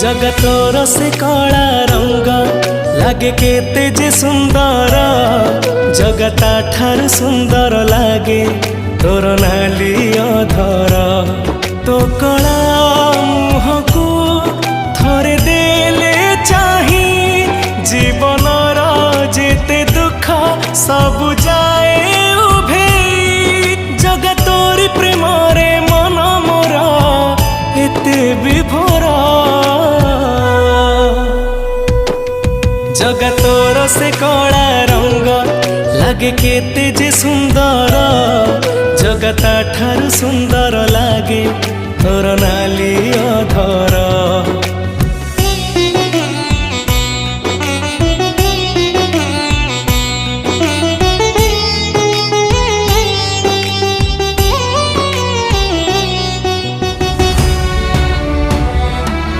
जगतोर से कला रंग लागे केते जे सुंदर जगता ठार सुंदर लागे तोर नाली अधर तो कला मुह को थरे देले चाही जीवनर जेते दुख सब जाए उभे जगतोर प्रेम रे मन मोर एते विभोर जगतोर से कला रंग लागे केते जे सुंदर जगता ठार सुंदर लागे तोर नाली अधर।